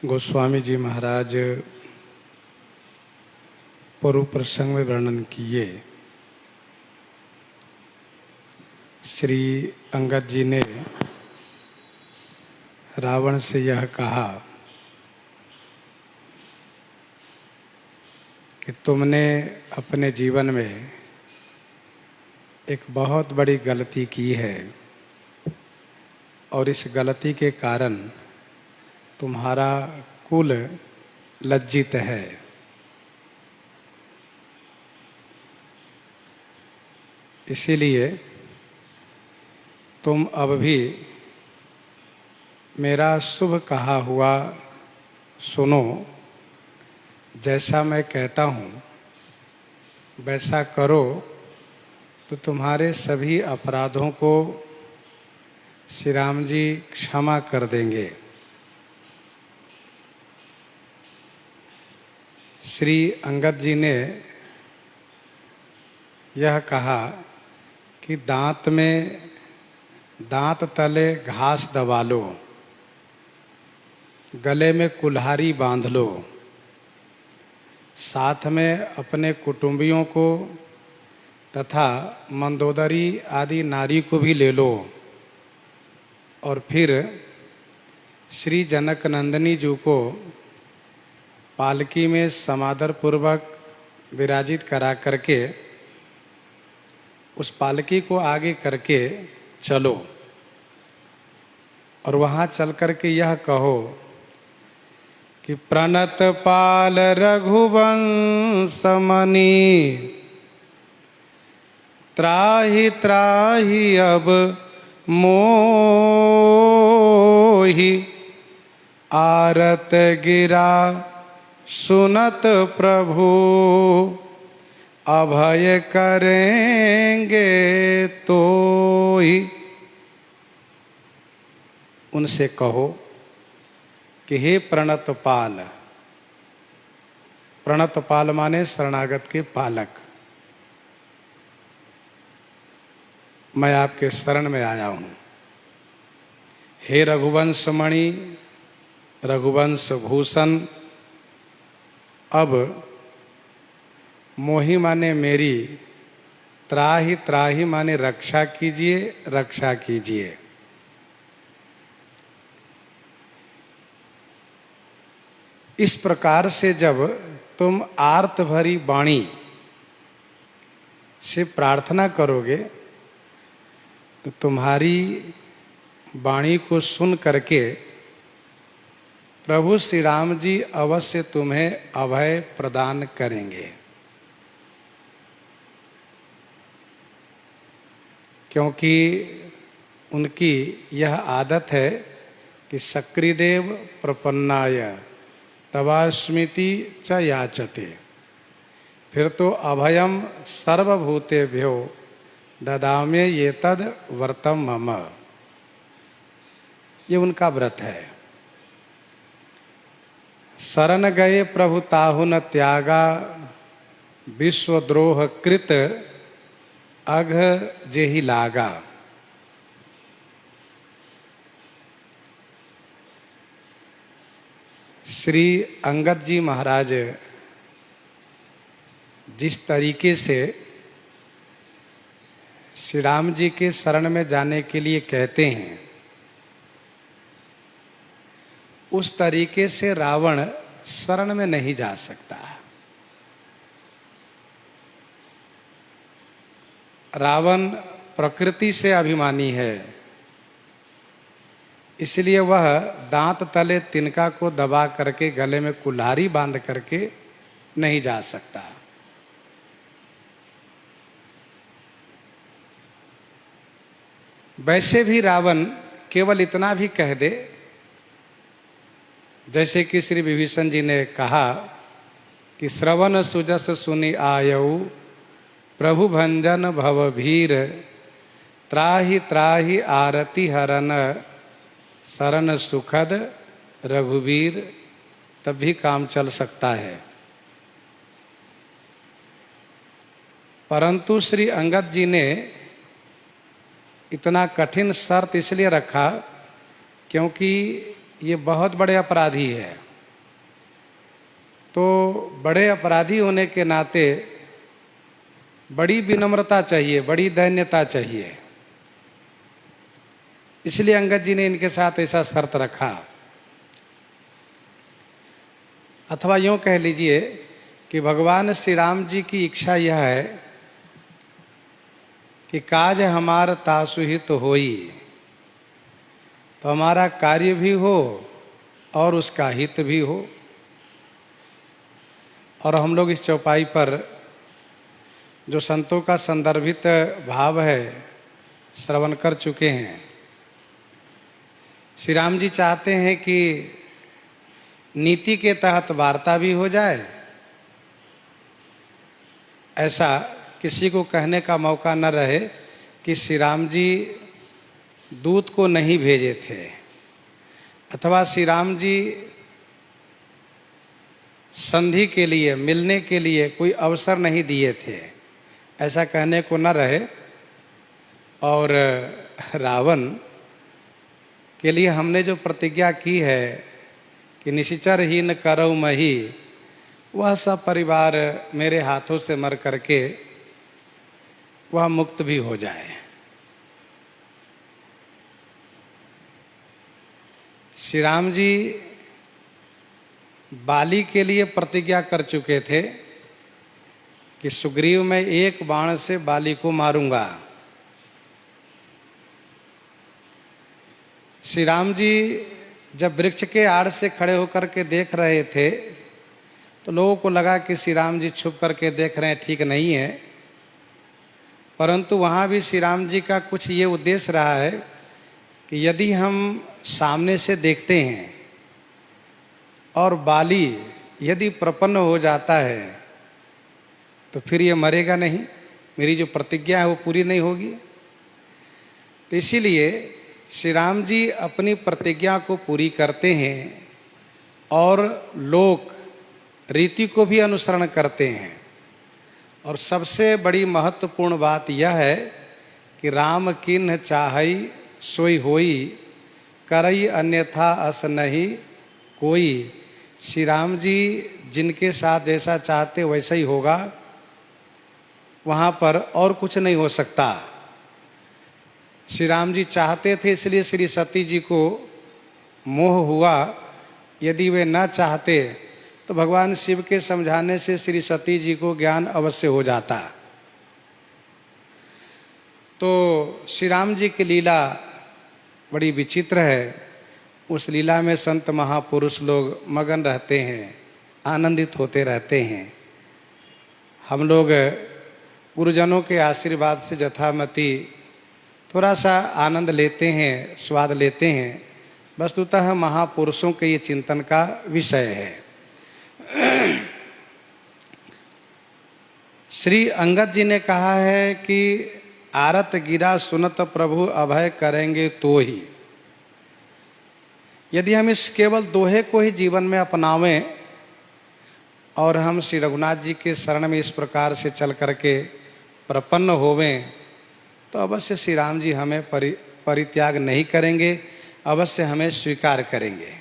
गोस्वामी जी महाराज पूर्व प्रसंग में वर्णन किए। श्री अंगद जी ने रावण से यह कहा कि तुमने अपने जीवन में एक बहुत बड़ी गलती की है और इस गलती के कारण तुम्हारा कुल लज्जित है। इसीलिए तुम अब भी मेरा शुभ कहा हुआ सुनो। जैसा मैं कहता हूँ वैसा करो तो तुम्हारे सभी अपराधों को श्री राम जी क्षमा कर देंगे। श्री अंगद जी ने यह कहा कि दांत तले घास दबा लो, गले में कुल्हाड़ी बांध लो, साथ में अपने कुटुंबियों को तथा मंदोदरी आदि नारी को भी ले लो और फिर श्री जनक नंदिनी जी को पालकी में समादर पूर्वक विराजित करा करके उस पालकी को आगे करके चलो और वहाँ चल करके यह कहो कि प्रणत पाल रघुवंश मणि, त्राहि त्राहि अब मोहि, आरत गिरा सुनत प्रभु, अभय करेंगे तोहि। उनसे कहो कि हे प्रणतपाल, प्रणतपाल माने शरणागत के पालक, मैं आपके शरण में आया हूँ। हे रघुवंश मणि, रघुवंश भूषण, अब मोहि माने मेरी, त्राहि त्राहि माने रक्षा कीजिए, रक्षा कीजिए। इस प्रकार से जब तुम आर्त भरी वाणी से प्रार्थना करोगे तो तुम्हारी वाणी को सुन करके प्रभु श्री राम जी अवश्य तुम्हें अभय प्रदान करेंगे। क्योंकि उनकी यह आदत है कि सक्रिदेव प्रपन्नाय तवास्मिति च याचते, फिर तो अभयम सर्वभूतेभ्यो ददाम्य ये तद वर्तम मम। ये उनका व्रत है। शरण गए प्रभु ताहु न त्यागा, विश्वद्रोह कृत अघ जेहि लागा। श्री अंगद जी महाराज जिस तरीके से श्री राम जी के शरण में जाने के लिए कहते हैं, उस तरीके से रावण शरण में नहीं जा सकता। रावण प्रकृति से अभिमानी है, इसलिए वह दांत तले तिनका को दबा करके गले में कुल्हाड़ी बांध करके नहीं जा सकता। वैसे भी रावण केवल इतना भी कह दे, जैसे कि श्री विभीषण जी ने कहा कि श्रवण सुजस सुनि आयऊ, प्रभु भंजन भवभीर, त्राहि त्राहि आरति हरन, शरण सुखद रघुवीर, तब भी काम चल सकता है। परंतु श्री अंगद जी ने इतना कठिन शर्त इसलिए रखा क्योंकि ये बहुत बड़े अपराधी है। तो बड़े अपराधी होने के नाते बड़ी विनम्रता चाहिए, बड़ी दैन्यता चाहिए। इसलिए अंगद जी ने इनके साथ ऐसा शर्त रखा। अथवा यूँ कह लीजिए कि भगवान श्री राम जी की इच्छा यह है कि काज हमार तासु हित होई, तो हमारा कार्य भी हो और उसका हित भी हो। और हम लोग इस चौपाई पर जो संतों का संदर्भित भाव है श्रवण कर चुके हैं। श्री राम जी चाहते हैं कि नीति के तहत वार्ता भी हो जाए, ऐसा किसी को कहने का मौका न रहे कि श्री राम जी दूत को नहीं भेजे थे, अथवा श्री राम जी संधि के लिए, मिलने के लिए कोई अवसर नहीं दिए थे, ऐसा कहने को न रहे। और रावण के लिए हमने जो प्रतिज्ञा की है कि निशिचर ही न करऊ मही, वह सब परिवार मेरे हाथों से मर करके वह मुक्त भी हो जाए। श्री राम जी बाली के लिए प्रतिज्ञा कर चुके थे कि सुग्रीव मैं एक बाण से बाली को मारूंगा। श्री राम जी जब वृक्ष के आड़ से खड़े होकर के देख रहे थे तो लोगों को लगा कि श्री राम जी छुप करके देख रहे हैं, ठीक नहीं है। परंतु वहाँ भी श्री राम जी का कुछ ये उद्देश्य रहा है कि यदि हम सामने से देखते हैं और बाली यदि प्रपन्न हो जाता है तो फिर ये मरेगा नहीं, मेरी जो प्रतिज्ञा है वो पूरी नहीं होगी। तो इसीलिए श्री राम जी अपनी प्रतिज्ञा को पूरी करते हैं और लोक रीति को भी अनुसरण करते हैं। और सबसे बड़ी महत्वपूर्ण बात यह है कि राम किन्ह चाहई सोई होई, करई अन्यथा अस नहीं कोई। श्री राम जी जिनके साथ जैसा चाहते वैसा ही होगा, वहाँ पर और कुछ नहीं हो सकता। श्री राम जी चाहते थे इसलिए श्री सती जी को मोह हुआ, यदि वे न चाहते तो भगवान शिव के समझाने से श्री सती जी को ज्ञान अवश्य हो जाता। तो श्री राम जी की लीला बड़ी विचित्र है। उस लीला में संत महापुरुष लोग मगन रहते हैं, आनंदित होते रहते हैं। हम लोग गुरुजनों के आशीर्वाद से यथामति थोड़ा सा आनंद लेते हैं, स्वाद लेते हैं। वस्तुतः महापुरुषों के ये चिंतन का विषय है। श्री अंगद जी ने कहा है कि आरत गिरा सुनत प्रभु अभय करेंगे तो ही। यदि हम इस केवल दोहे को ही जीवन में अपनावें और हम श्री रघुनाथ जी के शरण में इस प्रकार से चल करके प्रपन्न होवें तो अवश्य श्री राम जी हमें परित्याग नहीं करेंगे, अवश्य हमें स्वीकार करेंगे।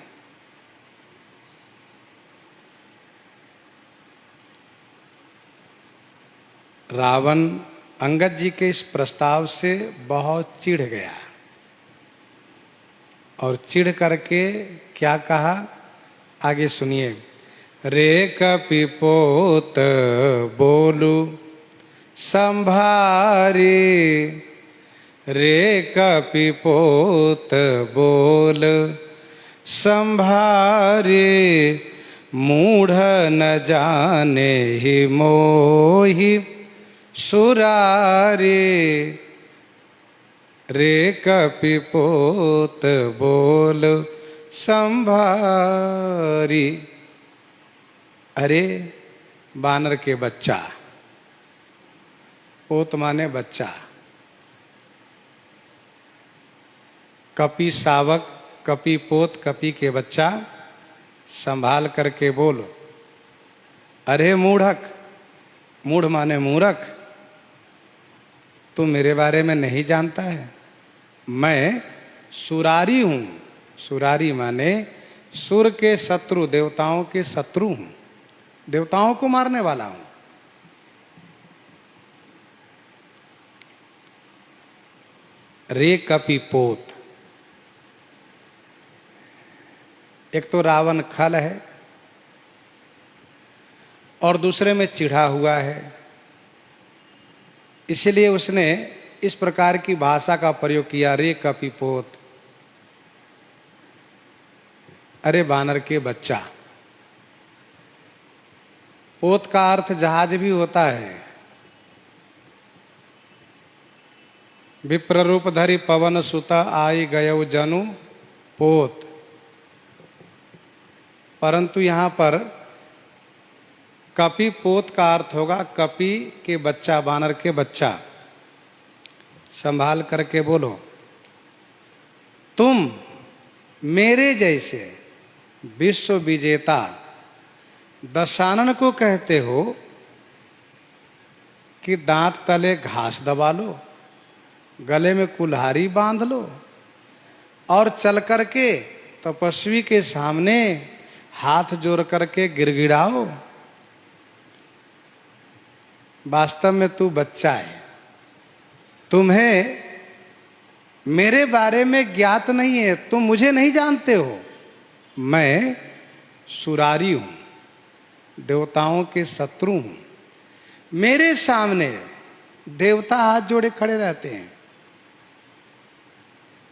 रावण अंगद जी के इस प्रस्ताव से बहुत चिढ़ गया और चिढ़ करके क्या कहा, आगे सुनिए। रे कपिपोत बोलू संभारी, रे कपिपोत बोल संभारी, मूढ़ न जाने ही मोहि सुरारी, रे कपिपोत बोल संभारी। अरे बानर के बच्चा, पोत माने बच्चा, कपि शावक, कपि पोत, कपि के बच्चा, संभाल करके बोलो। अरे मूढ़क, मूढ़ माने मूर्ख, तू मेरे बारे में नहीं जानता है। मैं सुरारी हूं। सुरारी माने सुर के शत्रु, देवताओं के शत्रु हूं। देवताओं को मारने वाला हूं। रे कपिपोत, एक तो रावण खल है और दूसरे में चिढ़ा हुआ है, इसलिए उसने इस प्रकार की भाषा का प्रयोग किया, रे कपिपोत, अरे बानर के बच्चा। पोत का अर्थ जहाज भी होता है। विप्र रूप धरि पवन सुता आई गयो जनु पोत, परंतु यहां पर कपि पोत का अर्थ होगा कपि के बच्चा, बानर के बच्चा। संभाल करके बोलो, तुम मेरे जैसे विश्व विजेता दशानन को कहते हो कि दांत तले घास दबा लो, गले में कुल्हाड़ी बांध लो और चल करके तपस्वी के सामने हाथ जोड़ करके गिड़गिड़ाओ। वास्तव में तू बच्चा है, तुम्हें मेरे बारे में ज्ञात नहीं है, तुम मुझे नहीं जानते हो। मैं सुरारी हूं, देवताओं के शत्रु हूं। मेरे सामने देवता हाथ जोड़े खड़े रहते हैं,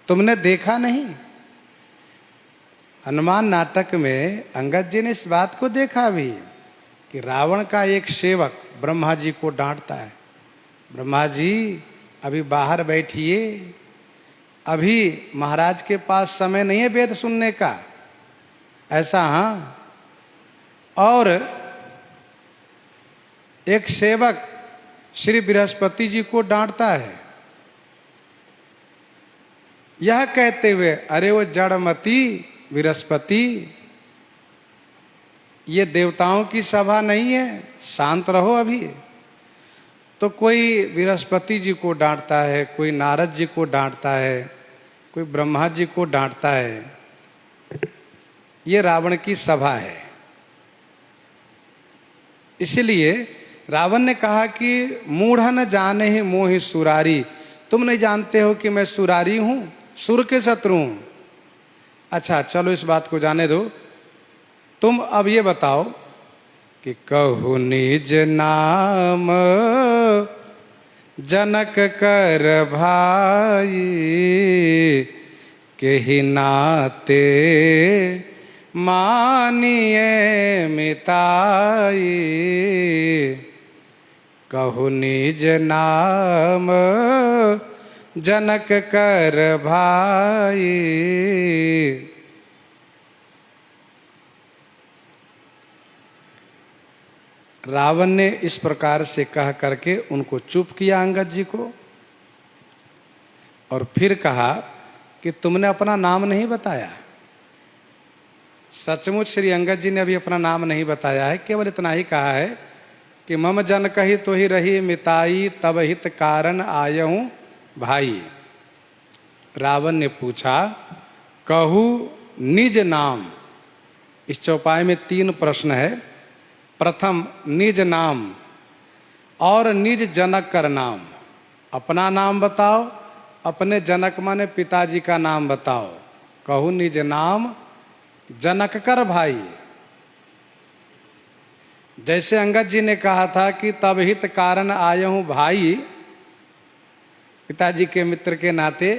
तुमने देखा नहीं? हनुमान नाटक में अंगद जी ने इस बात को देखा भी कि रावण का एक सेवक ब्रह्मा जी को डांटता है, ब्रह्मा जी अभी बाहर बैठिए, अभी महाराज के पास समय नहीं है वेद सुनने का, ऐसा। हाँ, और एक सेवक श्री बृहस्पति जी को डांटता है, यह कहते हुए, अरे वो जड़मती बृहस्पति, ये देवताओं की सभा नहीं है, शांत रहो अभी। तो कोई बृहस्पति जी को डांटता है, कोई नारद जी को डांटता है, कोई ब्रह्मा जी को डांटता है। ये रावण की सभा है। इसलिए रावण ने कहा कि मूढ़ न जाने ही मोहि सुरारी, तुम नहीं जानते हो कि मैं सुरारी हूं, सुर के शत्रु हूं। अच्छा चलो इस बात को जाने दो, तुम अब ये बताओ कि कहु निज नाम जनक कर भाई, केहि नाते मानिए मिताई। कहु निज नाम जनक कर भाई। रावण ने इस प्रकार से कह करके उनको चुप किया अंगद जी को, और फिर कहा कि तुमने अपना नाम नहीं बताया। सचमुच श्री अंगद जी ने अभी अपना नाम नहीं बताया है, केवल इतना ही कहा है कि मम जन कही तो ही रही मिताई, तब हित कारण आयहूं भाई। रावण ने पूछा कहू निज नाम। इस चौपाई में 3 प्रश्न है। प्रथम निज नाम और निज जनक कर नाम। अपना नाम बताओ, अपने जनक माने पिताजी का नाम बताओ। कहू निज नाम जनक कर भाई। जैसे अंगद जी ने कहा था कि तब हित कारण आया हूं भाई, पिताजी के मित्र के नाते,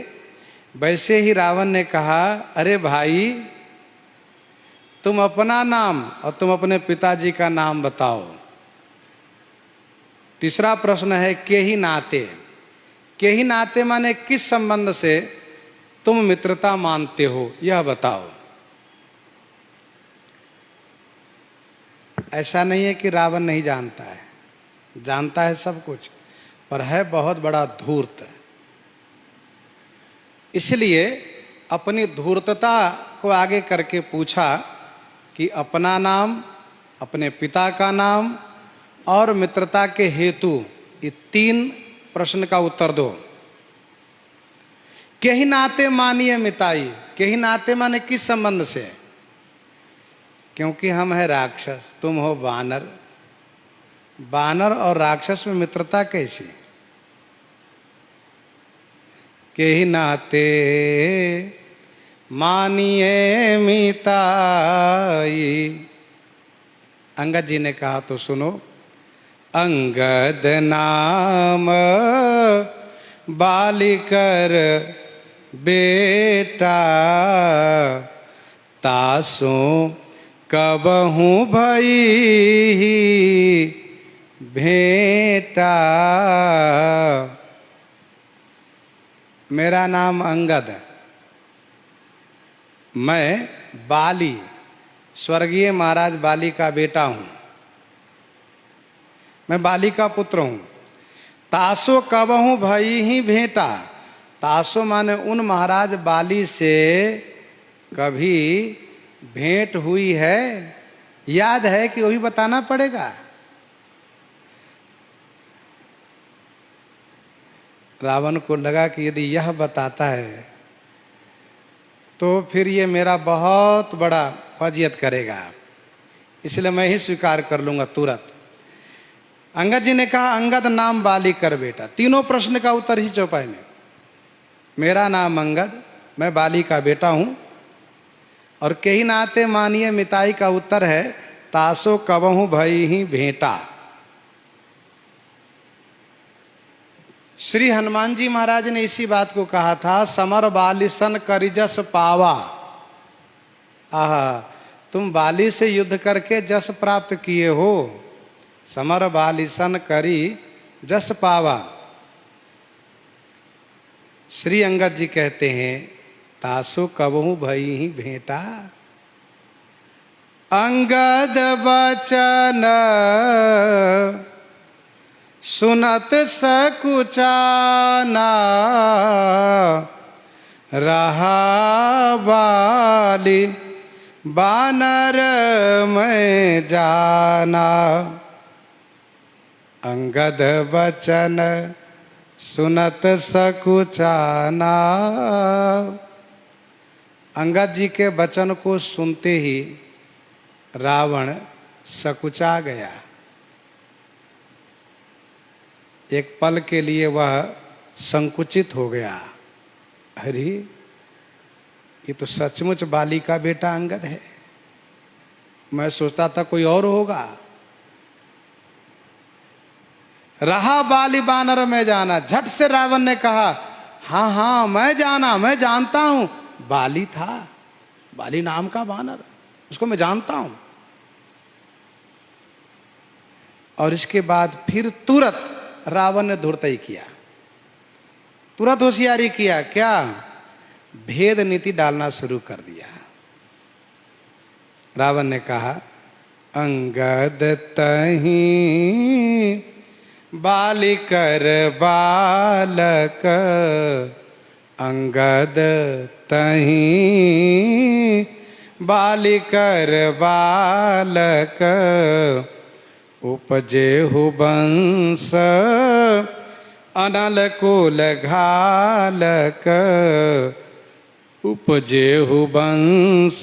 वैसे ही रावण ने कहा अरे भाई तुम अपना नाम और तुम अपने पिताजी का नाम बताओ। तीसरा प्रश्न है के ही नाते। के ही नाते माने किस संबंध से तुम मित्रता मानते हो, यह बताओ। ऐसा नहीं है कि रावण नहीं जानता है, जानता है सब कुछ, पर है बहुत बड़ा धूर्त। इसलिए अपनी धूर्तता को आगे करके पूछा कि अपना नाम, अपने पिता का नाम और मित्रता के हेतु, ये 3 प्रश्न का उत्तर दो। के ही नाते मानिए मिताई। के ही नाते माने किस संबंध से? क्योंकि हम है राक्षस, तुम हो वानर। वानर और राक्षस में मित्रता कैसी? के ही नाते मानिए मिताई। अंगद जी ने कहा तो सुनो। अंगद नाम बालिकर बेटा, तासो कबहू भई भेंटा। मेरा नाम अंगद है, मैं बाली, स्वर्गीय महाराज बाली का बेटा हूं, मैं बाली का पुत्र हूं। तासो कबहू भई ही भेंटा, तासो माने उन महाराज बाली से कभी भेंट हुई है, याद है कि वही बताना पड़ेगा। रावण को लगा कि यदि यह बताता है तो फिर ये मेरा बहुत बड़ा फजियत करेगा, इसलिए मैं ही स्वीकार कर लूंगा तुरंत। अंगद जी ने कहा अंगद नाम बाली कर बेटा। तीनों प्रश्न का उत्तर ही चौपाई में। मेरा नाम अंगद, मैं बाली का बेटा हूं, और कही नाते मानिए मिताई का उत्तर है तासो कबहू भई ही भेंटा। श्री हनुमान जी महाराज ने इसी बात को कहा था, समर बालिसन करिजस पावा। आहा, तुम बाली से युद्ध करके जस प्राप्त किए हो। समर बालिसन करी जस पावा। श्री अंगद जी कहते हैं तासो कबहू भई ही भेंटा। अंगद बचन सुनत सकुचाना, रहा बाली बानर में जाना। अंगद बचन सुनत सकुचाना। अंगद जी के वचन को सुनते ही रावण सकुचा गया। एक पल के लिए वह संकुचित हो गया। अरे ये तो सचमुच बाली का बेटा अंगद है, मैं सोचता था कोई और होगा। रहा बाली बानर में जाना। झट से रावण ने कहा हाँ हाँ मैं जानता हूं, बाली था, बाली नाम का बानर, उसको मैं जानता हूं। और इसके बाद फिर तुरंत रावण ने धूर्तई किया, तुरंत होशियारी किया। क्या? भेद नीति डालना शुरू कर दिया। रावण ने कहा अंगद तही बालिकर बालक, अंगद तही बालिकर बालक, उपजे हु वंश अनल कुल घालक, उपजे हु वंश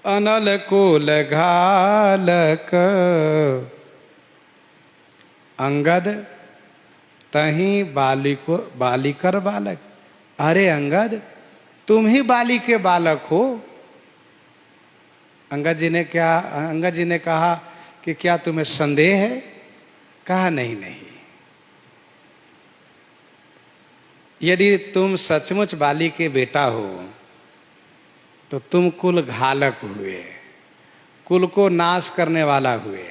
अनल कुल घालक। अंगद तही बालिकर बालक। अरे अंगद तुम ही बाली के बालक हो। अंगद जी ने कहा कि क्या तुम्हें संदेह है? कहा नहीं नहीं, यदि तुम सचमुच बाली के बेटा हो तो तुम कुल घालक हुए, कुल को नाश करने वाला हुए।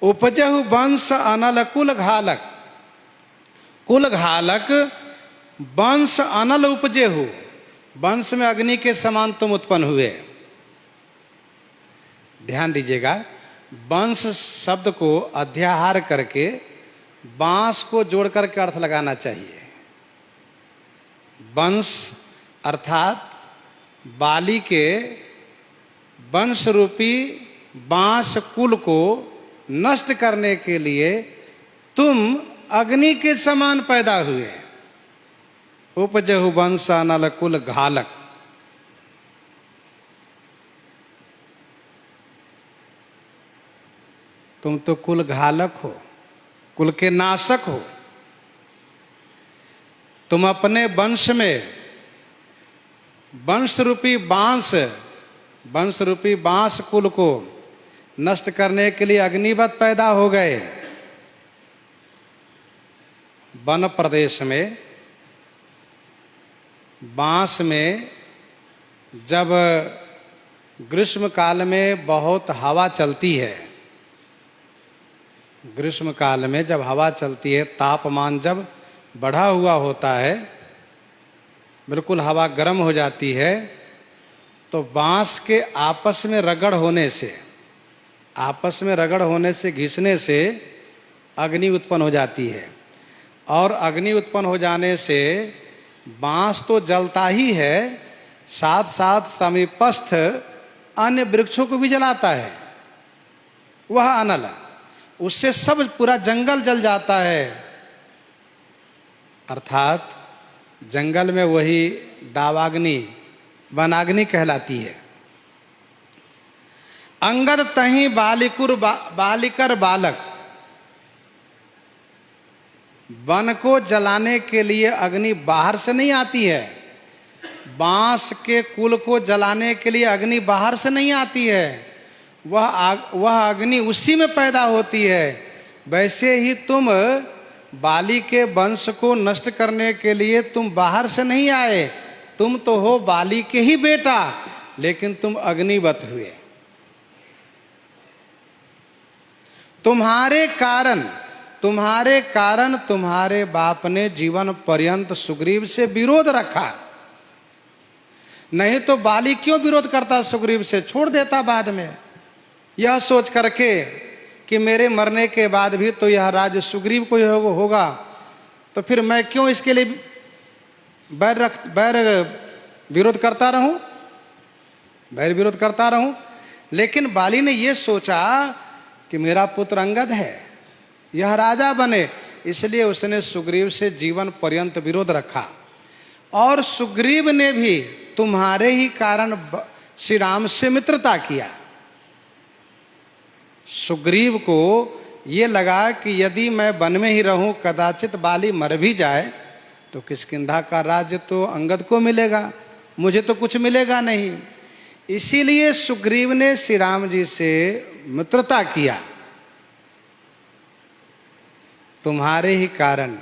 उपजहु वंश अनल कुल घालक, कुल घालक वंश अनल उपजेहु, वंश में अग्नि के समान तुम उत्पन्न हुए। ध्यान दीजिएगा, वंश शब्द को अध्याहार करके बांस को जोड़ करके अर्थ लगाना चाहिए। वंश अर्थात बाली के वंश रूपी बांस कुल को नष्ट करने के लिए तुम अग्नि के समान पैदा हुए। उपजहु वंश अनल कुल घालक। तुम तो कुल घालक हो, कुल के नाशक हो। तुम अपने वंश में वंश रूपी बांस कुल को नष्ट करने के लिए अग्निवत पैदा हो गए। वन प्रदेश में बांस में जब ग्रीष्म काल में बहुत हवा चलती है, ग्रीष्म काल में जब हवा चलती है, तापमान जब बढ़ा हुआ होता है, बिल्कुल हवा गर्म हो जाती है, तो बांस के आपस में रगड़ होने से घिसने से अग्नि उत्पन्न हो जाती है। और अग्नि उत्पन्न हो जाने से बांस तो जलता ही है, साथ साथ समीपस्थ अन्य वृक्षों को भी जलाता है वह अनल। उससे सब पूरा जंगल जल जाता है। अर्थात जंगल में वही दावाग्नि, वनाग्नि कहलाती है। अंगद तहीं बालिकर बालक। वन को जलाने के लिए अग्नि बाहर से नहीं आती है, बांस के कुल को जलाने के लिए अग्नि बाहर से नहीं आती है, वह अग्नि उसी में पैदा होती है। वैसे ही तुम बाली के वंश को नष्ट करने के लिए तुम बाहर से नहीं आए, तुम तो हो बाली के ही बेटा, लेकिन तुम अग्निवत हुए। तुम्हारे कारण तुम्हारे बाप ने जीवन पर्यंत सुग्रीव से विरोध रखा। नहीं तो बाली क्यों विरोध करता सुग्रीव से, छोड़ देता बाद में, यह सोच करके कि मेरे मरने के बाद भी तो यह राज्य सुग्रीव को ही होगा, तो फिर मैं क्यों इसके लिए विरोध करता रहूं। लेकिन बाली ने यह सोचा कि मेरा पुत्र अंगद है, यह राजा बने, इसलिए उसने सुग्रीव से जीवन पर्यंत विरोध रखा। और सुग्रीव ने भी तुम्हारे ही कारण श्री राम से मित्रता किया। सुग्रीव को ये लगा कि यदि मैं वन में ही रहूं, कदाचित बाली मर भी जाए तो किष्किंधा का राज्य तो अंगद को मिलेगा, मुझे तो कुछ मिलेगा नहीं। इसीलिए सुग्रीव ने श्री राम जी से मित्रता किया। तुम्हारे ही कारण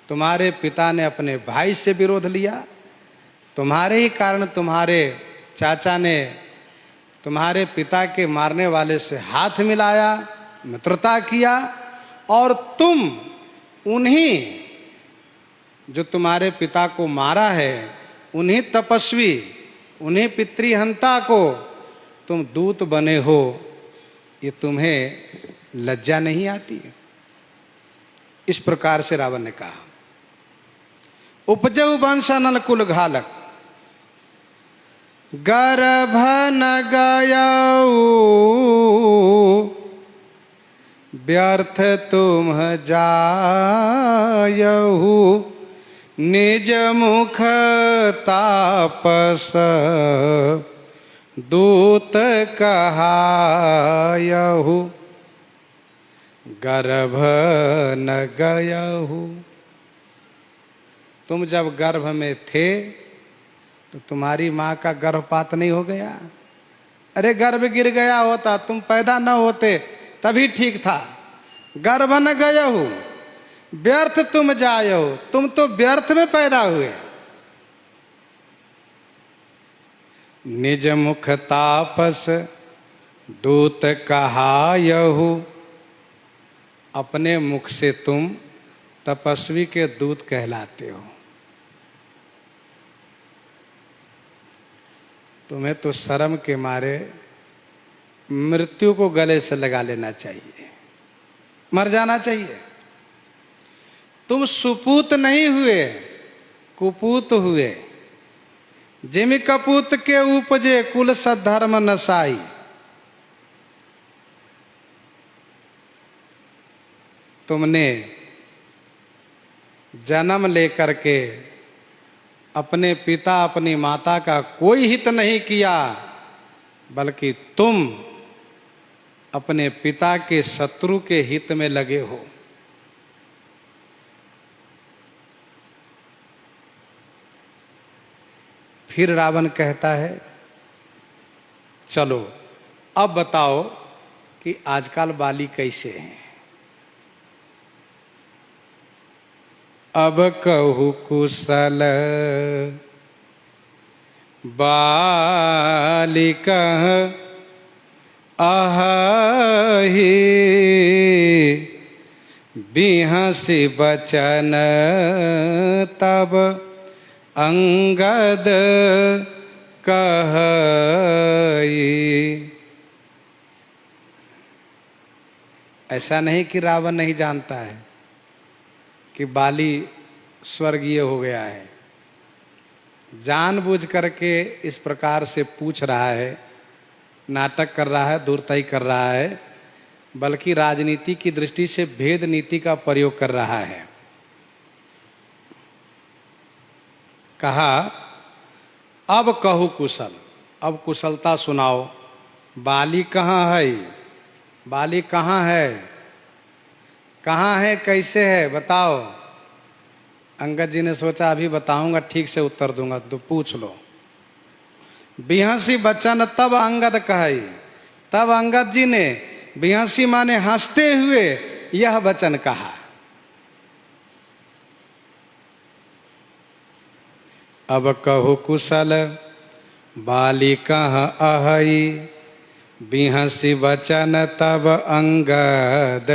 तुम्हारे पिता ने अपने भाई से विरोध लिया, तुम्हारे ही कारण तुम्हारे चाचा ने तुम्हारे पिता के मारने वाले से हाथ मिलाया, मित्रता किया, और तुम उन्हीं जो तुम्हारे पिता को मारा है, उन्हीं तपस्वी, उन्हीं पितृहंता को तुम दूत बने हो। ये तुम्हें लज्जा नहीं आती? इस प्रकार से रावण ने कहा। उपजऊ वंश अनल कुल घालक, गर्भ न गयऊ व्यर्थ तुम जायहु, निज मुख तापस दूत कहायहु, गर्भ न गयहु। तुम जब गर्भ में थे तो तुम्हारी माँ का गर्भपात नहीं हो गया? अरे गर्भ गिर गया होता, तुम पैदा न होते तभी ठीक था। गर्भ न गयहु व्यर्थ तुम जायहु, तुम तो व्यर्थ में पैदा हुए। निज मुख तापस दूत कहायहु, अपने मुख से तुम तपस्वी के दूत कहलाते हो। तुम्हें तो शर्म के मारे मृत्यु को गले से लगा लेना चाहिए, मर जाना चाहिए। तुम सुपूत नहीं हुए, कुपूत हुए। जिमि कपूत के उपजे कुल सद्धर्म नसाई। तुमने जन्म लेकर के अपने पिता अपनी माता का कोई हित नहीं किया, बल्कि तुम अपने पिता के शत्रु के हित में लगे हो। फिर रावण कहता है, चलो अब बताओ कि आजकल बाली कैसे हैं। अब कहू कुशल बाली कह अहि, बिहसी बचन तब अंगद कहई। ऐसा नहीं कि रावण नहीं जानता है कि बाली स्वर्गीय हो गया है। जानबूझ करके इस प्रकार से पूछ रहा है, नाटक कर रहा है, दूरताई कर रहा है, बल्कि राजनीति की दृष्टि से भेद नीति का प्रयोग कर रहा है। कहा, अब कहू कुशल, अब कुशलता सुनाओ। बाली कहाँ है? बाली कहाँ है? कहाँ है, कैसे है, बताओ। अंगद जी ने सोचा अभी बताऊंगा, ठीक से उत्तर दूंगा, तो पूछ लो। बिहसी बचन तब अंगद कहे, तब अंगद जी ने बिहसी माने हंसते हुए यह वचन कहा। अब कहु कुशल बाली कहाँ अहि, बिहसी बचन तब अंगद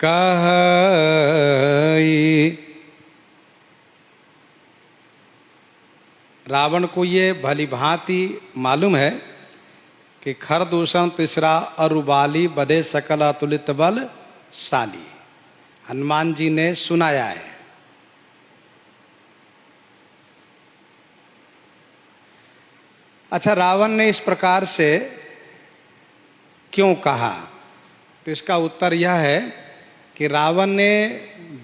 कहई। रावण को ये भली भांति मालूम है कि खरदूषण तीसरा अरुबाली बदे सकल अतुलित बल शाली। हनुमान जी ने सुनाया है। अच्छा, रावण ने इस प्रकार से क्यों कहा? तो इसका उत्तर यह है कि रावण ने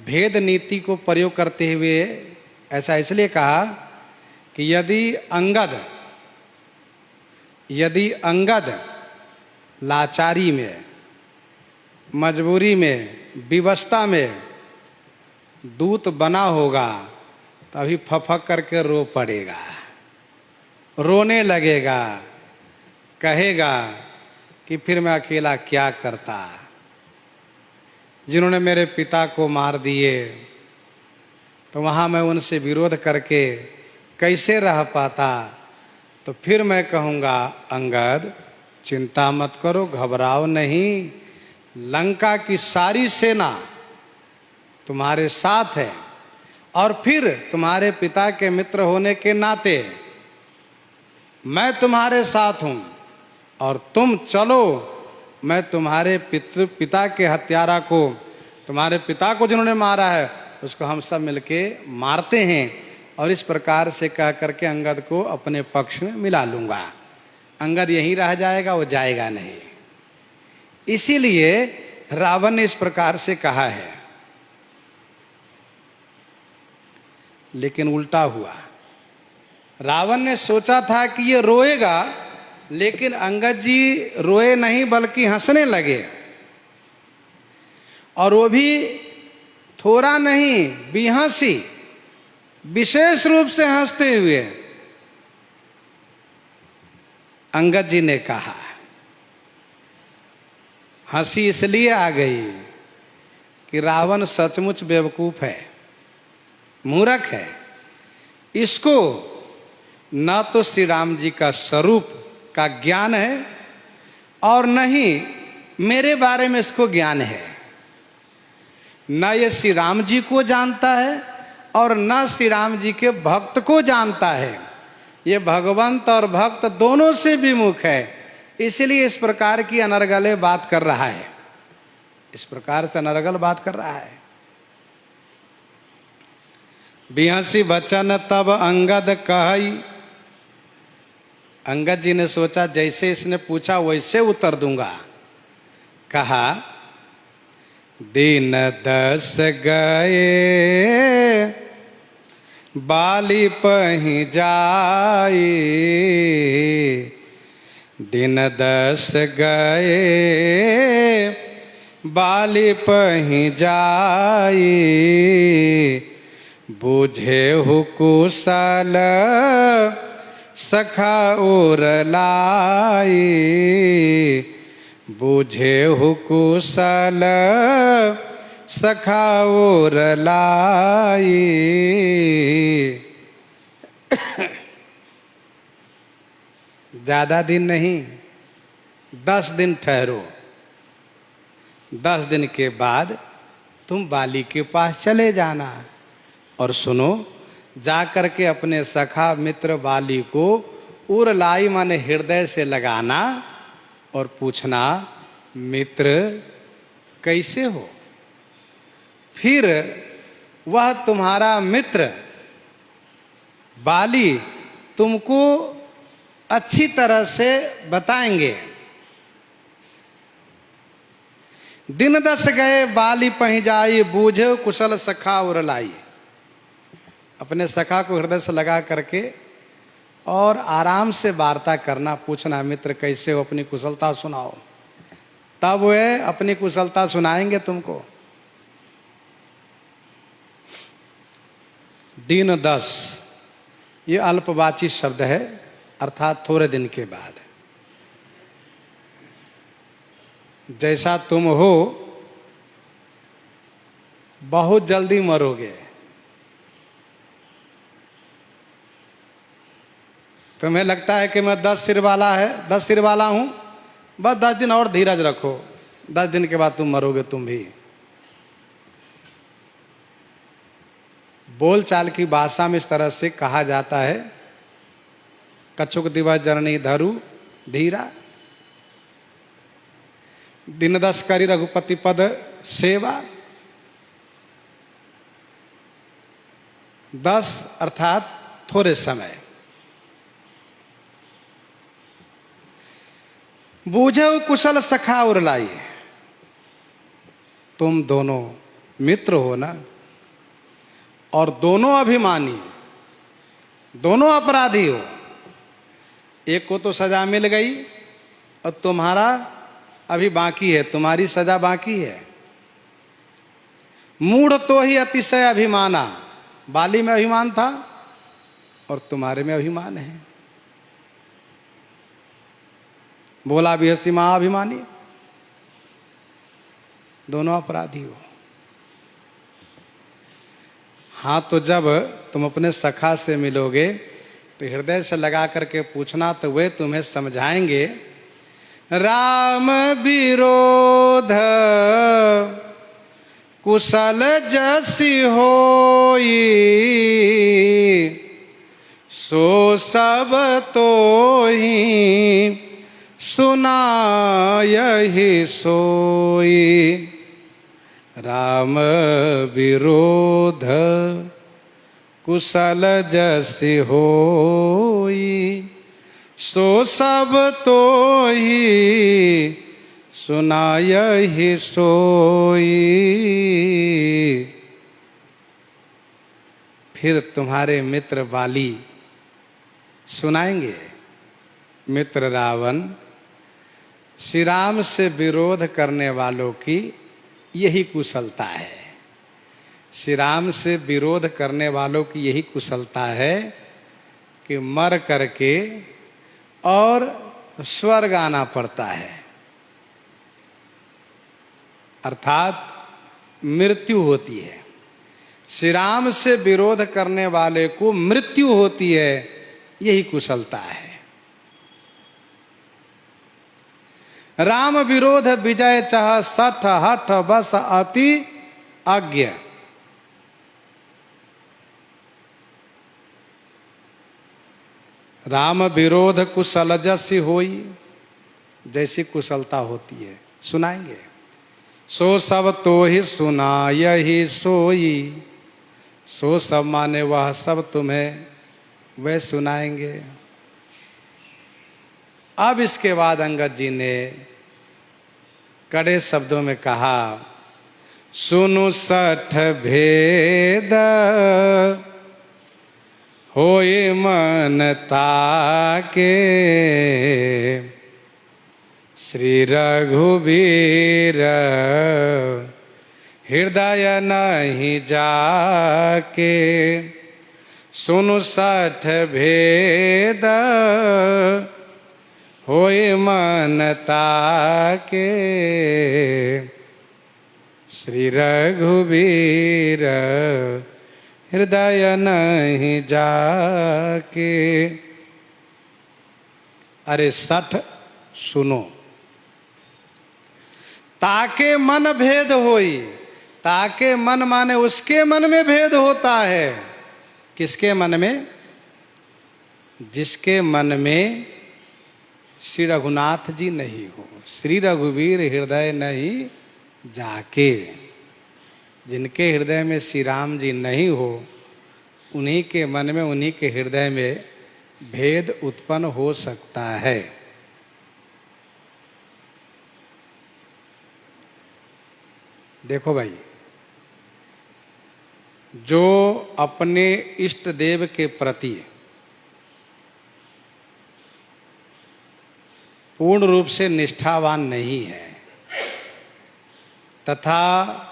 भेद नीति को प्रयोग करते हुए ऐसा इसलिए कहा कि यदि अंगद लाचारी में, मजबूरी में, विवशता में दूत बना होगा तभी फफक करके रो पड़ेगा, रोने लगेगा, कहेगा कि फिर मैं अकेला क्या करता, जिन्होंने मेरे पिता को मार दिए तो वहाँ मैं उनसे विरोध करके कैसे रह पाता। तो फिर मैं कहूँगा, अंगद चिंता मत करो, घबराओ नहीं, लंका की सारी सेना तुम्हारे साथ है, और फिर तुम्हारे पिता के मित्र होने के नाते मैं तुम्हारे साथ हूँ, और तुम चलो, मैं तुम्हारे पिता के हत्यारा को, तुम्हारे पिता को जिन्होंने मारा है उसको हम सब मिलके मारते हैं। और इस प्रकार से कह करके अंगद को अपने पक्ष में मिला लूंगा। अंगद यहीं रह जाएगा, वो जाएगा नहीं। इसीलिए रावण ने इस प्रकार से कहा है। लेकिन उल्टा हुआ। रावण ने सोचा था कि ये रोएगा, लेकिन अंगद जी रोए नहीं बल्कि हंसने लगे, और वो भी थोड़ा नहीं, बेहंसी, विशेष रूप से हंसते हुए। अंगद जी ने कहा, हंसी इसलिए आ गई कि रावण सचमुच बेवकूफ है, मूर्ख है। इसको न तो श्री राम जी का स्वरूप का ज्ञान है और न ही मेरे बारे में इसको ज्ञान है। न ये श्री राम जी को जानता है और न श्री राम जी के भक्त को जानता है। ये भगवंत और भक्त दोनों से विमुख है, इसलिए इस प्रकार की अनर्गले बात कर रहा है, इस प्रकार से अनर्गल बात कर रहा है। बिहसी बचन तब अंगद कहई। अंगद जी ने सोचा जैसे इसने पूछा वैसे उत्तर दूंगा। कहा, दिन 10 गए बाली पही जाई, दिन 10 गए बाली पही जाई, बूझे हु कुशल सखा और लाई, बूझे हु कुशल सखा और लाई। ज्यादा दिन नहीं, 10 दिन ठहरो। 10 दिन के बाद तुम बाली के पास चले जाना और सुनो, जा करके अपने सखा मित्र बाली को उरलाई माने हृदय से लगाना और पूछना, मित्र कैसे हो। फिर वह तुम्हारा मित्र बाली तुमको अच्छी तरह से बताएंगे। दिन 10 गए बाली पही जाई, बूझे कुशल सखा उरलाई। अपने सखा को हृदय से लगा करके और आराम से वार्ता करना, पूछना मित्र कैसे हो, अपनी कुशलता सुनाओ। तब वे अपनी कुशलता सुनाएंगे तुमको। दिन 10 ये अल्पवाची शब्द है, अर्थात थोड़े दिन के बाद। जैसा तुम हो बहुत जल्दी मरोगे। तुम्हें लगता है कि मैं 10 सिर वाला है, 10 सिर वाला हूं, बस 10 दिन और धीरज रखो, 10 दिन के बाद तुम मरोगे तुम भी। बोलचाल की भाषा में इस तरह से कहा जाता है, कछुक दिवस जननी धरु धीरा, दिन 10 करी रघुपति पद सेवा। 10 अर्थात थोड़े समय। बूझे कुशल सखा उरलाई, तुम दोनों मित्र हो ना, और दोनों अभिमानी, दोनों अपराधी हो। एक को तो सजा मिल गई और तुम्हारा अभी बाकी है, तुम्हारी सजा बाकी है। मूढ़ तो ही अतिशय अभिमाना, बाली में अभिमान था और तुम्हारे में अभिमान है। बोला भी हसी मां अभिमानी, दोनों अपराधी हो। हाँ, तो जब तुम अपने सखा से मिलोगे तो हृदय से लगा करके पूछना, तो वे तुम्हें समझाएंगे। राम विरोध कुशल जसि होई, सो सब तो ही सुनायहि सोई। राम विरोध कुशल जसि होई, सो सब तो ही सुनायहि सोई। फिर तुम्हारे मित्र बाली सुनाएंगे, मित्र रावण श्री राम से विरोध करने वालों की यही कुशलता है। श्री राम से विरोध करने वालों की यही कुशलता है कि मर करके और स्वर्ग आना पड़ता है, अर्थात मृत्यु होती है। श्री राम से विरोध करने वाले को मृत्यु होती है, यही कुशलता है। राम विरोध विजय चाह सठ हठ बस अति अज्ञ। राम विरोध कुशल जसि होई, जैसी कुशलता होती है सुनाएंगे। सो सब तो ही सुनायहि सोई, सो सब माने वह सब तुम्हें वे सुनाएंगे। अब इसके बाद अंगद जी ने कड़े शब्दों में कहा, सुनु सठ भेद होए मन ताके, श्री रघुबीर हृदय नहीं जाके, सुनु सठ भेद होय मन ताके। श्री रघुबीर हृदय नहीं जाके। अरे सठ सुनो, ताके मन भेद होई। ताके मन माने उसके मन में भेद होता है। किसके मन में? जिसके मन में श्री रघुनाथ जी नहीं हो। श्री रघुवीर हृदय नहीं जाके, जिनके हृदय में श्री राम जी नहीं हो, उन्हीं के मन में, उन्हीं के हृदय में भेद उत्पन्न हो सकता है। देखो भाई, जो अपने इष्ट देव के प्रति पूर्ण रूप से निष्ठावान नहीं है तथा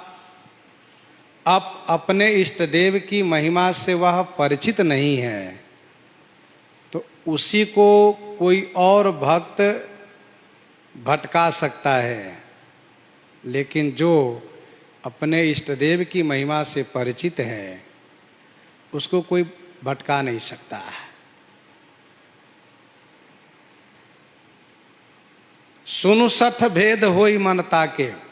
अपने इष्ट देव की महिमा से वह परिचित नहीं है, तो उसी को कोई और भक्त भटका सकता है। लेकिन जो अपने इष्ट देव की महिमा से परिचित है, उसको कोई भटका नहीं सकता। सुनु सठ भेद होई मन ताके।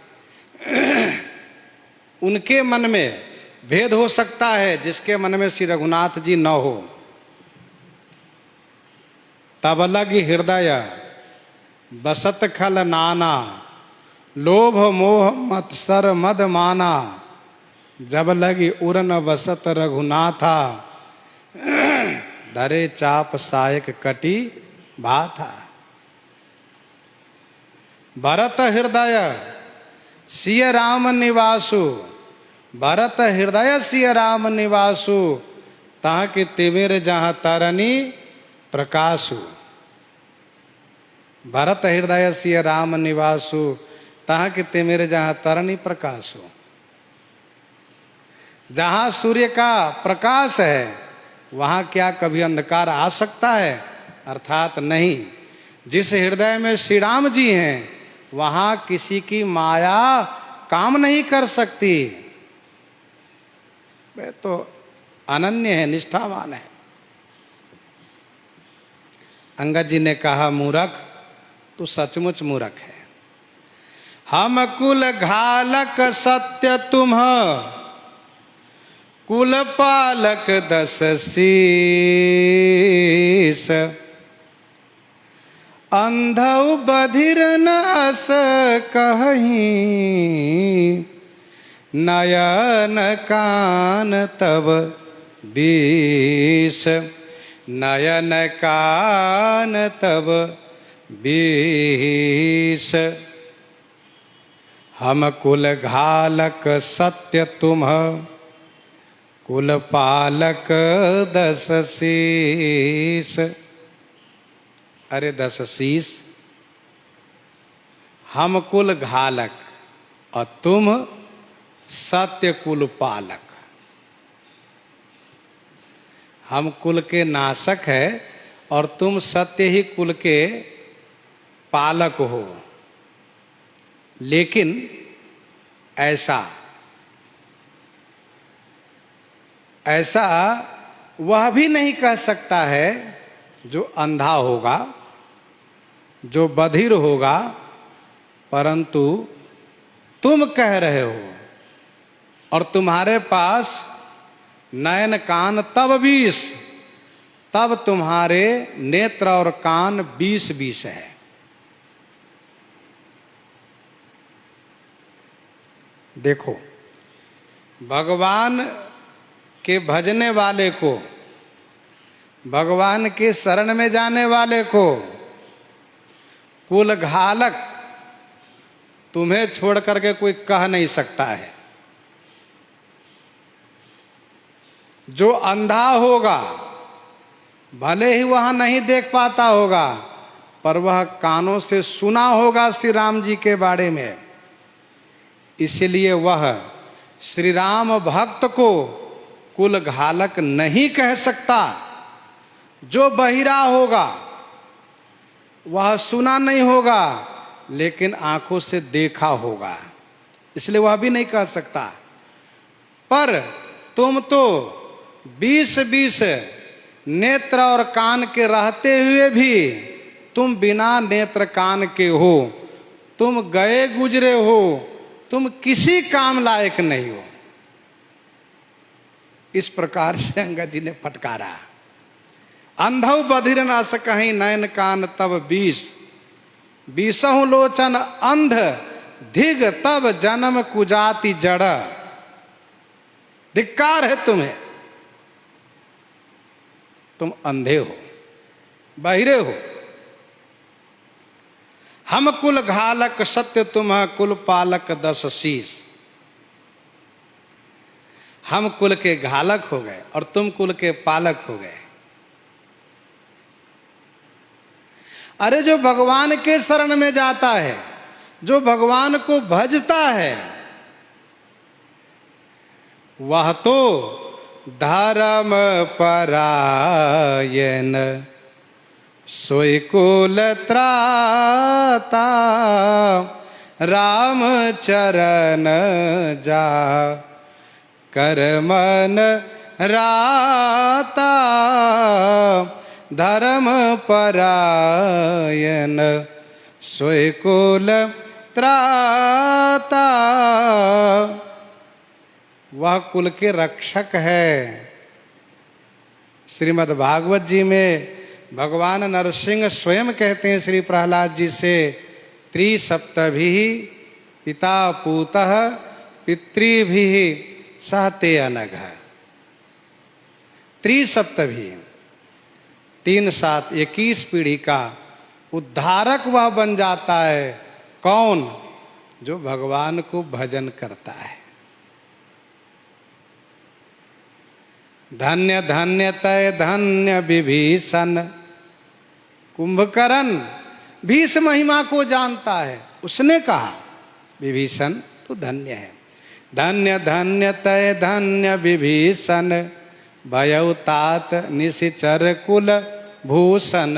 उनके मन में भेद हो सकता है जिसके मन में श्री रघुनाथ जी न हो। तब लगी हृदय बसत खल नाना, लोभ मोह मत्सर मद माना। जब लगी उरन बसत रघुनाथा, धरे चाप सायक कटी भाथा। भरत हृदय सिय राम निवासु, भरत हृदय सिय राम निवासु। तहाँ के तिमिर जहाँ तरनी प्रकाशु। भरत हृदय सिय राम निवासु, तहाँ के तिमिर जहाँ तरनी प्रकाशु। जहाँ सूर्य का प्रकाश है, वहाँ क्या कभी अंधकार आ सकता है? अर्थात नहीं। जिस हृदय में श्री राम जी हैं, वहाँ किसी की माया काम नहीं कर सकती। वे तो अनन्य है, निष्ठावान है। अंगद जी ने कहा, मूर्ख तू सचमुच मूर्ख है। हम कुल घालक सत्य तुम, कुल पालक दस शीस। अंधौ बधिर न अस कहीं, नयन कान तब बीस। नयन कान तब बीस। हम कुल घालक सत्य तुम, कुल पालक दस शीस। अरे दस शीस, हम कुल घालक और तुम सत्य कुल पालक। हम कुल के नाशक है और तुम सत्य ही कुल के पालक हो। लेकिन ऐसा वह भी नहीं कह सकता है जो अंधा होगा, जो बधिर होगा, परंतु तुम कह रहे हो और तुम्हारे पास नयन कान तब 20, तब तुम्हारे नेत्र और कान 20-20 है। देखो, भगवान के भजने वाले को, भगवान के शरण में जाने वाले को कुल घालक तुम्हें छोड़ करके कोई कह नहीं सकता है। जो अंधा होगा, भले ही वहां नहीं देख पाता होगा, पर वह कानों से सुना होगा श्री राम जी के बारे में, इसलिए वह श्री राम भक्त को कुल घालक नहीं कह सकता। जो बहिरा होगा, वह सुना नहीं होगा लेकिन आंखों से देखा होगा, इसलिए वह भी नहीं कह सकता। पर तुम तो 20-20 नेत्र और कान के रहते हुए भी तुम बिना नेत्र कान के हो, तुम गए गुजरे हो, तुम किसी काम लायक नहीं हो। इस प्रकार से अंगद जी ने फटकारा। अंधौ बधिर न सकहीं नयन कान तब 20 लोचन अंध धिग तब जन्म कुजाति जड़। धिक्कार है तुम्हें, तुम अंधे हो, बहिरे हो। हम कुल घालक सत्य तुम कुल पालक 10 शीश। हम कुल के घालक हो गए और तुम कुल के पालक हो गए। अरे जो भगवान के शरण में जाता है, जो भगवान को भजता है, वह तो धर्म परायण सोई कुल त्राता। राम चरण जा कर मन राता। धर्म परायण सोई कुल त्राता। वह कुल के रक्षक है। श्रीमद् भागवत जी में भगवान नरसिंह स्वयं कहते हैं श्री प्रहलाद जी से, त्रिसप्तभिः पिता पूतः पितृभिः सहते अनघ। त्रिसप्तभिः 3-7 21 पीढ़ी का उद्धारक वह बन जाता है। कौन? जो भगवान को भजन करता है। धन्य धन्य तय धन्य विभीषण। कुंभकर्ण भीष महिमा को जानता है, उसने कहा विभीषण तो धन्य है। धन्य धन्य तय धन्य विभीषण। भयउ तात निशिचर कुल भूषण।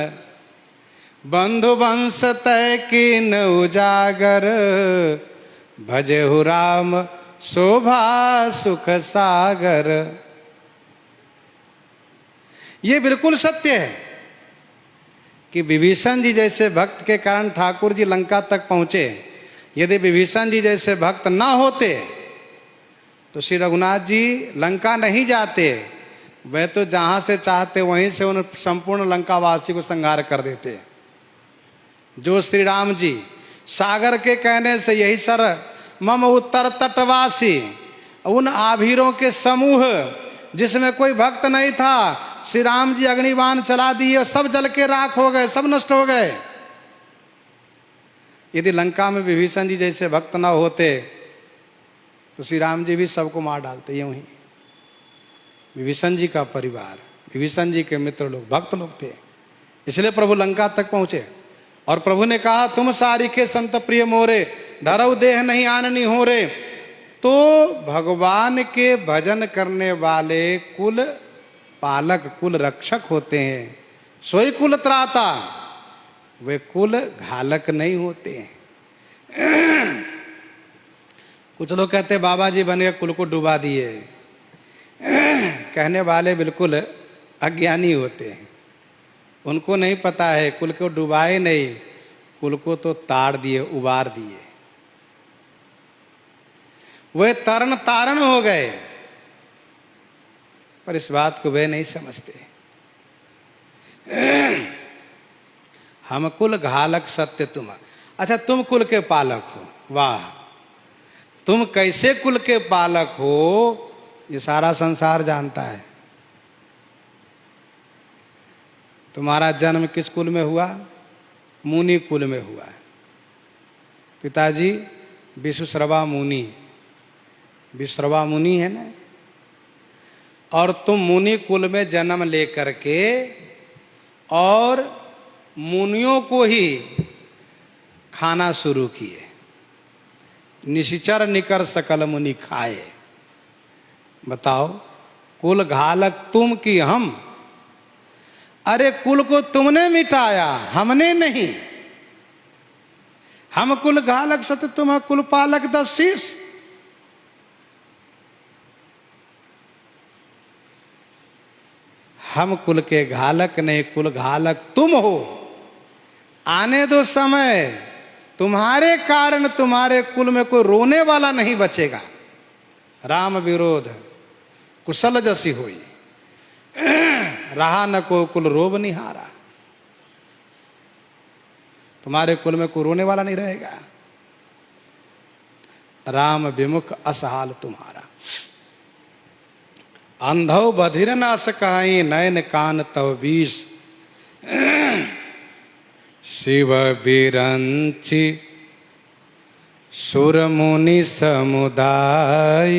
बंधु वंश तय कीन उजागर। भजहु राम शोभा सुख सागर। ये बिल्कुल सत्य है कि विभीषण जी जैसे भक्त के कारण ठाकुर जी लंका तक पहुंचे। यदि विभीषण जी जैसे भक्त ना होते तो श्री रघुनाथ जी लंका नहीं जाते। वे तो जहां से चाहते वहीं से उन संपूर्ण लंकावासी को संहार कर देते। जो श्री राम जी सागर के कहने से यही सर मम उत्तर तटवासी, उन आभीरों के समूह जिसमें कोई भक्त नहीं था, श्री राम जी अग्निबाण चला दिए और सब जल के राख हो गए, सब नष्ट हो गए। यदि लंका में विभीषण जी जैसे भक्त ना होते तो श्री राम जी भी सबको मार डालते। यूं ही विभीषण जी का परिवार, विभीषण जी के मित्र लोग भक्त लोग थे, इसलिए प्रभु लंका तक पहुंचे। और प्रभु ने कहा तुम सारी के संत प्रिय मोरे, धरऊ देह नहीं आननी हो रे। तो भगवान के भजन करने वाले कुल पालक, कुल रक्षक होते हैं। सोई कुल त्राता, वे कुल घालक नहीं होते हैं। कुछ लोग कहते बाबा जी बन गए कुल को डुबा दिए। कहने वाले बिल्कुल अज्ञानी होते हैं। उनको नहीं पता है कुल को डुबाए नहीं, कुल को तो ताड़ दिए, उबार दिए। वे तरण तारण हो गए, पर इस बात को वे नहीं समझते। हम कुल घालक सत्य तुम। अच्छा, तुम कुल के पालक हो, वाह। तुम कैसे कुल के पालक हो ये सारा संसार जानता है। तुम्हारा जन्म किस कुल में हुआ? मुनि कुल में हुआ है। पिताजी विश्वश्रवा मुनि, विश्रवा मुनि है ना। और तुम मुनि कुल में जन्म लेकर के और मुनियों को ही खाना शुरू किए। निशिचर निकर सकल मुनि खाए। बताओ, कुल घालक तुम कि हम? अरे कुल को तुमने मिटाया, हमने नहीं। हम कुल घालक सत तुम कुल पालक 10 शीश। हम कुल के घालक नहीं, कुल घालक तुम हो। आने दो समय, तुम्हारे कारण तुम्हारे कुल में कोई रोने वाला नहीं बचेगा। राम विरोध कुशल जसी हुई, रहा न को कुल रोब निहारा। तुम्हारे कुल में कोई रोने वाला नहीं रहेगा। राम विमुख असहाल तुम्हारा। अंधौ बधिर न अस कहाई, नयन कान तव बीस। शिव बिरंचि सुर मुनि समुदाय,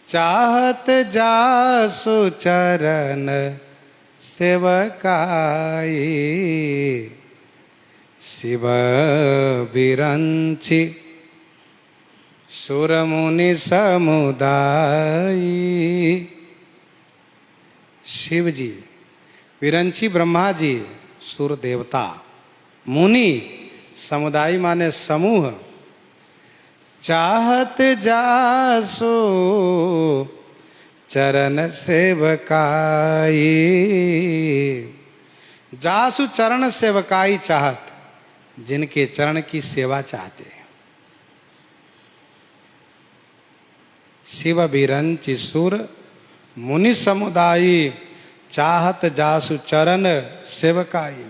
चाहत जासु चरण सेवकाई। शिव बिरंचि सुर मुनि समुदाय। शिव जी, विरंची ब्रह्मा जी, सुर देवता, मुनि समुदाय माने समूह। चाहत जासो चरण सेवकाई। जासु चरण सेवकाई चाहत, जिनके चरण की सेवा चाहते हैं। शिव बिरंचि सुर मुनि समुदायी, चाहत जासु चरण सेवकाई।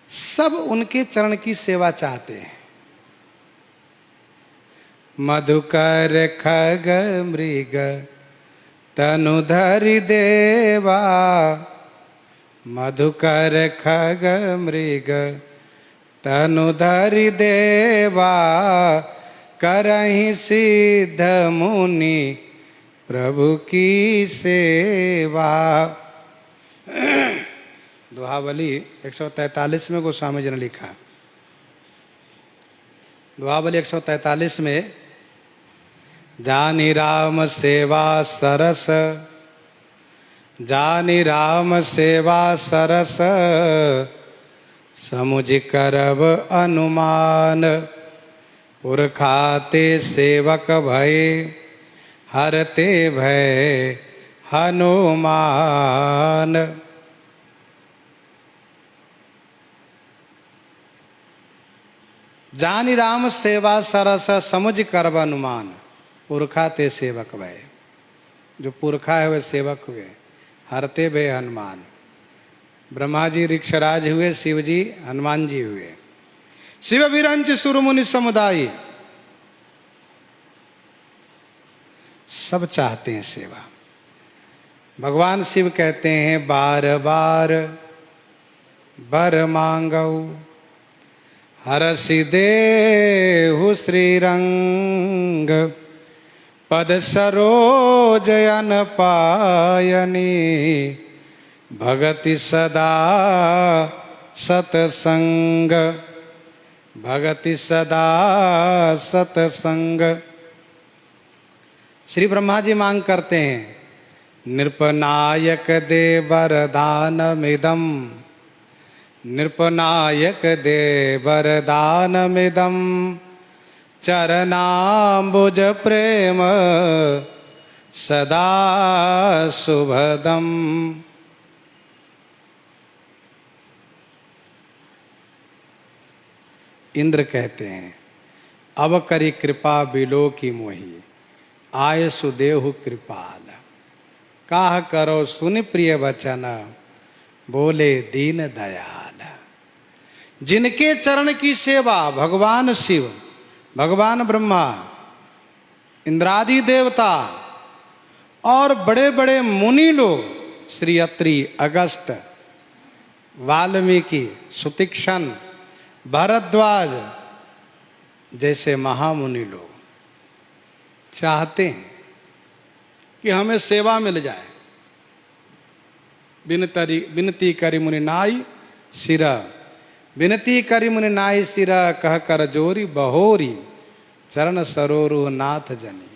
सब उनके चरण की सेवा चाहते हैं। मधुकर खग मृग तनुधरि देवा। मधुकर खग मृग तनुधरि देवा, करहि सिद्ध मुनि प्रभु की सेवा। दोहावली 143 में गोस्वामी जी ने लिखा। दोहावली 143 में, जानि राम सेवा सरस, जानि राम सेवा सरस, समुझ करब अनुमान। पुरखाते सेवक भय, हरते भय हनुमान। जानि राम सेवा सरस, समुझ करब अनुमान। पुरखा ते सेवक भय, जो पुरखा है वे सेवक हुए। हरते भय हनुमान। ब्रह्मा जी ऋक्षराज हुए, शिव जी हनुमान जी हुए। शिव बिरंच सुर मुनि समुदाय, सब चाहते हैं सेवा। भगवान शिव कहते हैं, बार बार बर मांगौ, हरसि देहु श्रीरंग। पद सरोज अन पायनी, भगति सदा सतसंग। भगति सदा सतसंग। श्री ब्रह्मा जी मांग करते हैं, नृपनायक दे वरदानमिदं। नृपनायक दे वरदानमिदं, चरणाम्बुज प्रेम सदा शुभदम। इंद्र कहते हैं, अब करी कृपा बिलो की मोही, आय सुदेहु कृपाल। काह करो सुन प्रिय वचन, बोले दीन दयाल। जिनके चरण की सेवा भगवान शिव, भगवान ब्रह्मा, इंद्रादि देवता और बड़े बड़े मुनि लोग, श्री अत्रि, अगस्त, वाल्मीकि, सुतीक्षण, भारद्वाज जैसे महामुनि लोग चाहते हैं कि हमें सेवा मिल जाए। विनती करी मुनि नाई सिरा, विनती करी मुनि नाई सिरा, कह कर जोरी बहोरी, चरण सरोरु नाथ जनी,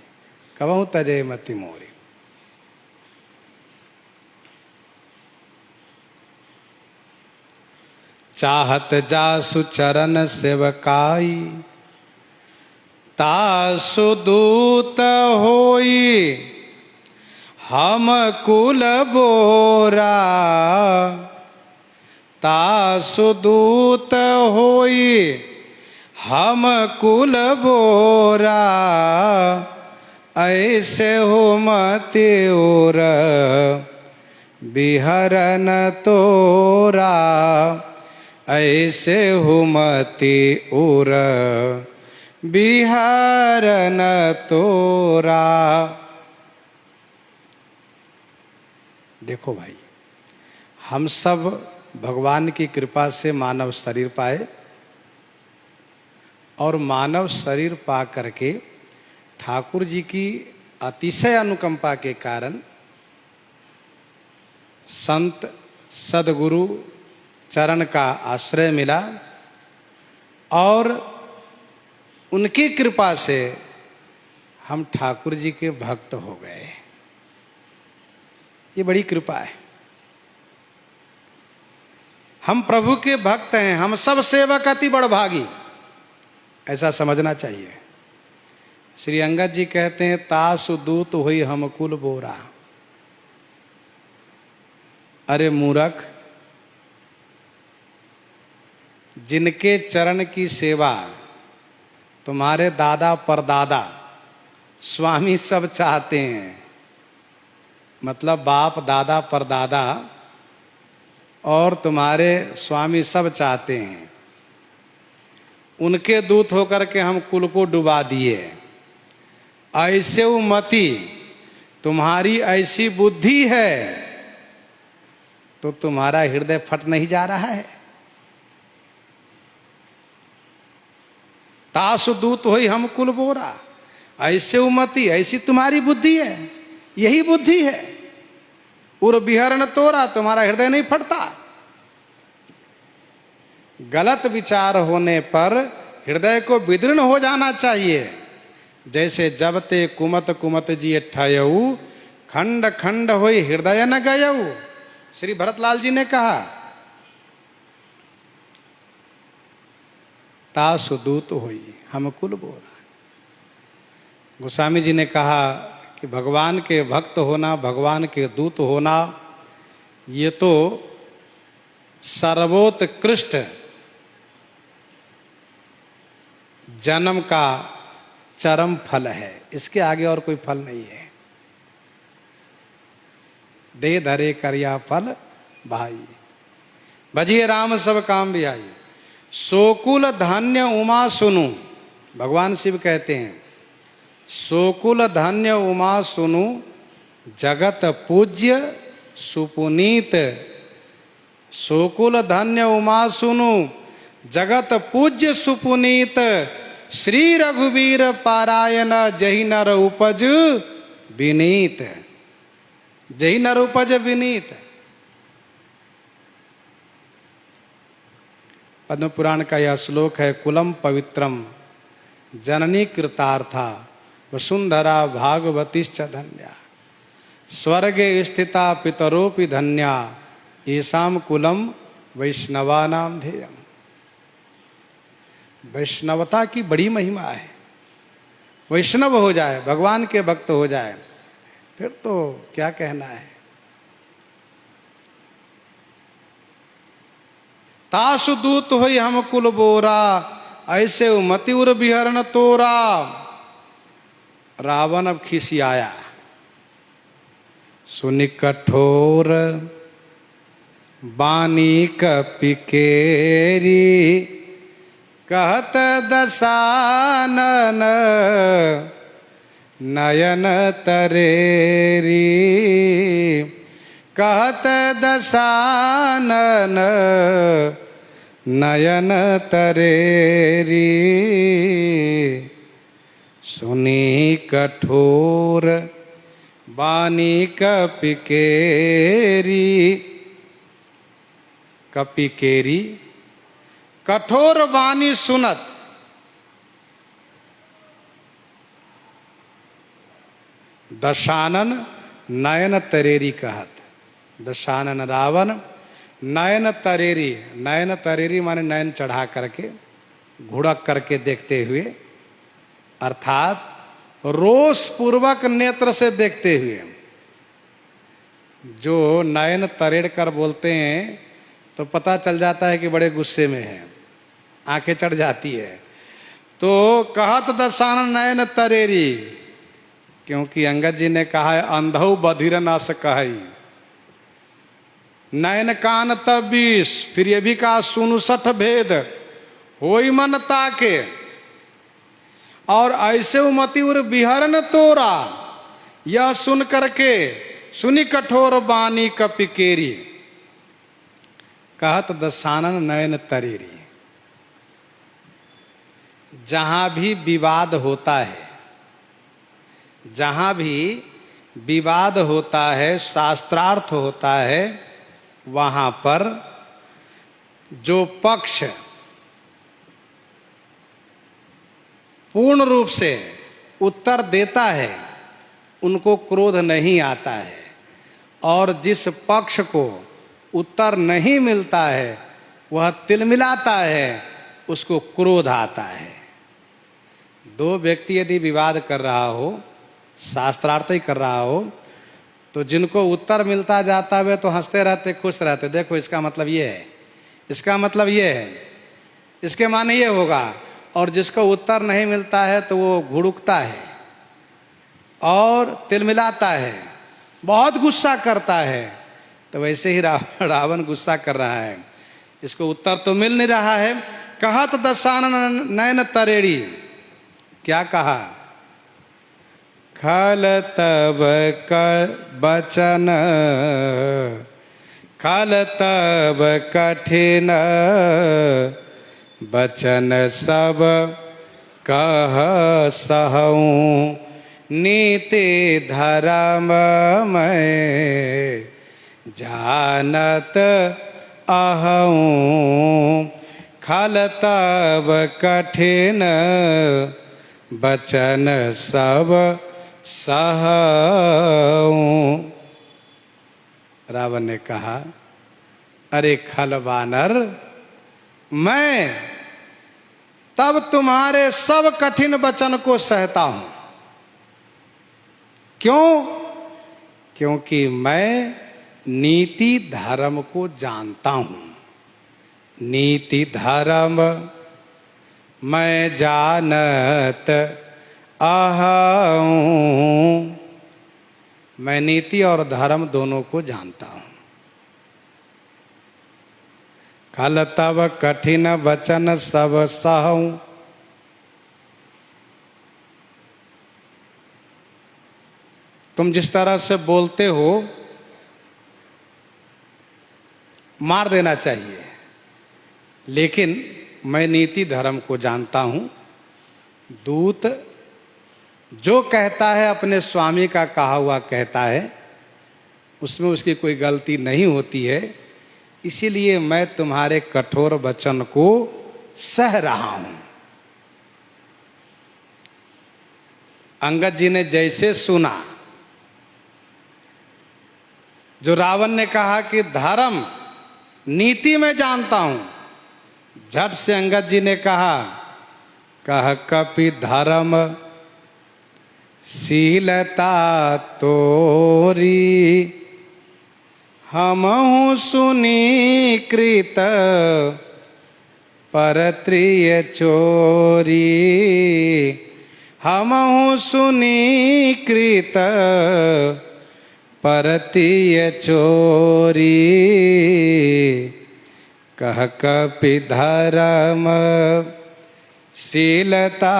कबहु तजे मति मोरी। चाहत जासु चरण सेवकाई, तासु दूत होई, हम कुल बोरा, तासु दूत होई, हम कुल बोरा, ऐसे हो मति उर, बिहरन तोरा, ऐसे हो मति उर, बिहरन तोरा। देखो भाई, हम सब भगवान की कृपा से मानव शरीर पाए और मानव शरीर पा करके ठाकुर जी की अतिशय अनुकंपा के कारण संत सदगुरु चरण का आश्रय मिला और उनकी कृपा से हम ठाकुर जी के भक्त हो गए। ये बड़ी कृपा है। हम प्रभु के भक्त हैं, हम सब सेवक अति बड़भागी, ऐसा समझना चाहिए। श्री अंगद जी कहते हैं, तासु दूत हुई हम कुल बोरा। अरे मूर्ख, जिनके चरण की सेवा तुम्हारे दादा परदादा स्वामी सब चाहते हैं, मतलब बाप दादा परदादा और तुम्हारे स्वामी सब चाहते हैं, उनके दूत होकर के हम कुल को डुबा दिए। ऐसे मति, तुम्हारी ऐसी बुद्धि है तो तुम्हारा हृदय फट नहीं जा रहा है। तासु दूत होई हम कुल बोरा, ऐसे मति, ऐसी तुम्हारी बुद्धि है, यही बुद्धि है। उर बिहरन तोरा, तुम्हारा हृदय नहीं फटता। गलत विचार होने पर हृदय को विदीर्ण हो जाना चाहिए। जैसे जबते कुमत कुमत जी ठयऊ, खंड खंड होई हृदय न गयऊ, श्री भरतलाल जी ने कहा। तासु दूत होई हम कुल बोरा। गोस्वामी जी ने कहा कि भगवान के भक्त होना, भगवान के दूत होना, ये तो सर्वोत्कृष्ट जन्म का चरम फल है। इसके आगे और कोई फल नहीं है। दे धरे करिया फल भाई, भजिए राम सब काम भी आई। सोकुल धन्य उमा सुनु, भगवान शिव कहते हैं, सोकुल धन्य उमा सुनु, जगत पूज्य सुपुनीत। सोकुल धन्य उमा सुनु, जगत पूज्य सुपुनीत। श्री रघुवीर पारायण, जही नर उपज विनीत। जही नर उपज विनीत। पद्म पुराण का यह श्लोक है, कुलम पवित्रम जननी कृतार्था, वसुंधरा भागवतीश्च धन्या, स्वर्गे स्थिता पितरोपि धन्या, येषाम कुलम वैष्णवानाम ध्येयम्। वैष्णवता की बड़ी महिमा है। वैष्णव हो जाए, भगवान के भक्त हो जाए, फिर तो क्या कहना है। तासु दूत होई हम कुल बोरा, ऐसे मति उर बिहरन तोरा। रावण अब खिसियाया, सुनि कठोर बानी कपिकेरी, कहत दशानन नयन तरेरी। कहत दशानन नयन तरेरी। सुनी कठोर वाणी कपिकेरी कठोर वाणी सुनत, दशानन नयन तरेरी कहत। दशानन रावण नयन तरेरी, नयन तरेरी माने नयन चढ़ा करके, घुड़क करके देखते हुए, अर्थात रोष पूर्वक नेत्र से देखते हुए। जो नयन तरेड़ कर बोलते हैं तो पता चल जाता है कि बड़े गुस्से में है, आंखें चढ़ जाती है। तो कहत दशानन नयन तरेरी, क्योंकि अंगद जी ने कहा है अंधौ बधिर न सकहि, नयन कान तब 20, फिर ये भी कहा सुनु 60 भेद होई मन ताके, और ऐसे उमति उर बिहरन तोरा, यह सुन करके सुनी कठोर वाणी कपिकेरी, कहत दशानन नयन तरेरी। जहां भी विवाद होता है, जहां भी विवाद होता है, शास्त्रार्थ होता है, वहां पर जो पक्ष पूर्ण रूप से उत्तर देता है उनको क्रोध नहीं आता है, और जिस पक्ष को उत्तर नहीं मिलता है वह तिलमिलाता है, उसको क्रोध आता है। दो व्यक्ति यदि विवाद कर रहा हो, शास्त्रार्थ ही कर रहा हो, तो जिनको उत्तर मिलता जाता है तो हंसते रहते, खुश रहते, देखो इसका मतलब ये है, इसका मतलब ये है, इसके माने ये होगा। और जिसको उत्तर नहीं मिलता है तो वो घुड़कता है और तिलमिलाता है, बहुत गुस्सा करता है। तो वैसे ही रावण गुस्सा कर रहा है, इसको उत्तर तो मिल नहीं रहा है। कहत दशानन नयन तरेरी, क्या कहा? खल तब बचन, खल तब कठिन बचन सब कह सहऊं, नीति धर्म में जानत अहऊं, खल तब कठिन बचन सब सहऊं। रावण ने कहा, अरे खल वानर, मैं तब तुम्हारे सब कठिन वचन को सहता हूं। क्यों? क्योंकि मैं नीति धर्म को जानता हूं। नीति धर्म मैं जानत अहऊं, मैं नीति और धर्म दोनों को जानता हूं। खल तब कठिन वचन सब सहऊं, तुम जिस तरह से बोलते हो मार देना चाहिए, लेकिन मैं नीति धर्म को जानता हूं। दूत जो कहता है अपने स्वामी का कहा हुआ कहता है, उसमें उसकी कोई गलती नहीं होती है, इसीलिए मैं तुम्हारे कठोर वचन को सह रहा हूं। अंगद जी ने जैसे सुना, जो रावण ने कहा कि धर्म नीति में जानता हूं, झट से अंगद जी ने कहा, कह कपि धर्म शीलता तोरी, हमहु सुनी कृत परत्रिय चोरी, हमहु सुनी कृत परत्रिय चोरी, कह कपि धर्म शीलता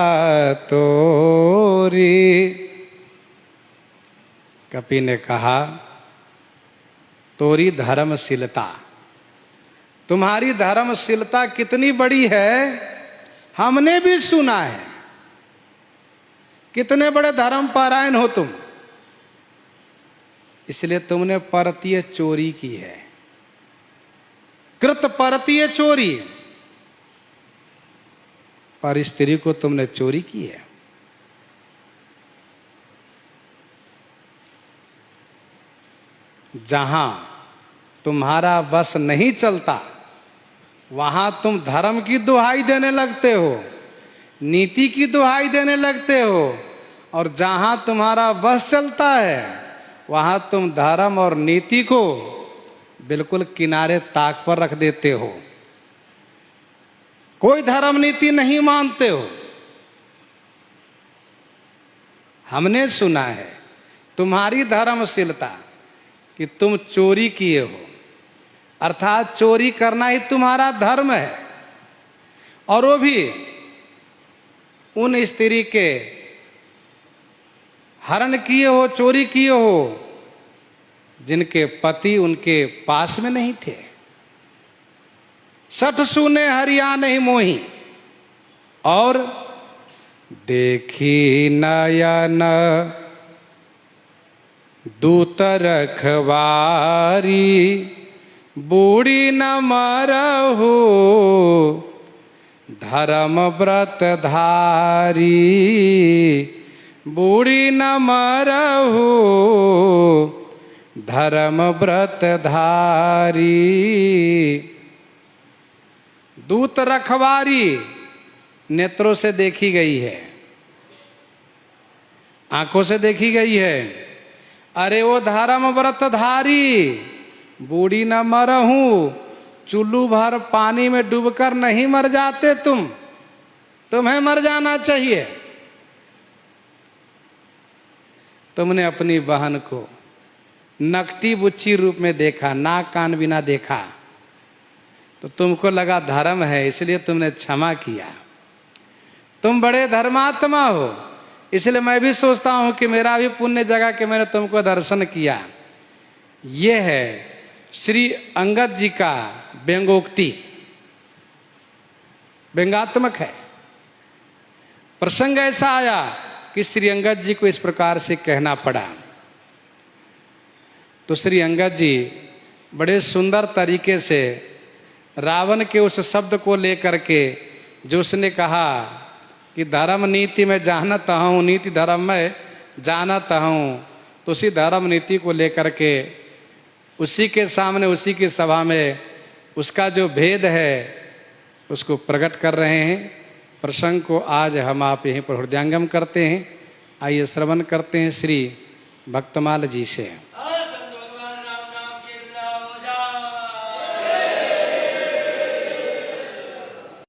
तोरी। कपि ने कहा, तोरी धर्मशीलता, तुम्हारी धर्मशीलता कितनी बड़ी है हमने भी सुना है। कितने बड़े धर्म परायण हो तुम, इसलिए तुमने परतीय चोरी की है, कृत परतीय चोरी, पर स्त्री को तुमने चोरी की है। जहां तुम्हारा बस नहीं चलता वहां तुम धर्म की दुहाई देने लगते हो, नीति की दुहाई देने लगते हो, और जहां तुम्हारा बस चलता है वहां तुम धर्म और नीति को बिल्कुल किनारे ताक पर रख देते हो, कोई धर्म नीति नहीं मानते हो। हमने सुना है तुम्हारी धर्मशीलता कि तुम चोरी किए हो, अर्थात चोरी करना ही तुम्हारा धर्म है, और वो भी उन स्त्री के हरण किए हो, चोरी किए हो जिनके पति उनके पास में नहीं थे। सठ सुने हरिया नहीं मोही, और देखी नयन दूत रखवारी, बूढ़ी न मरहु धर्म व्रत धारी, बूढ़ी न मरहु धर्म व्रत धारी। दूत रखवारी नेत्रों से देखी गई है, आंखों से देखी गई है। अरे वो धर्म व्रत धारी, बूढ़ी न मरहूं, चुल्लू भर पानी में डूबकर नहीं मर जाते तुम, तुम्हें मर जाना चाहिए। तुमने अपनी बहन को नकटी बुच्ची रूप में देखा, नाक कान बिना देखा, तो तुमको लगा धर्म है, इसलिए तुमने क्षमा किया। तुम बड़े धर्मात्मा हो, इसलिए मैं भी सोचता हूं कि मेरा भी पुण्य जगह के मैंने तुमको दर्शन किया। यह है श्री अंगद जी का व्यंगोक्ति, व्यंगात्मक है। प्रसंग ऐसा आया कि श्री अंगद जी को इस प्रकार से कहना पड़ा, तो श्री अंगद जी बड़े सुंदर तरीके से रावण के उस शब्द को लेकर के, जो उसने कहा कि धर्म नीति में जानता हूँ, नीति धर्म में जानता हूँ, तो उसी धर्म नीति को लेकर के उसी के सामने, उसी की सभा में उसका जो भेद है उसको प्रकट कर रहे हैं। प्रसंग को आज हम आप यहीं पर हृदयंगम करते हैं। आइए श्रवण करते हैं श्री भक्तमाल जी से।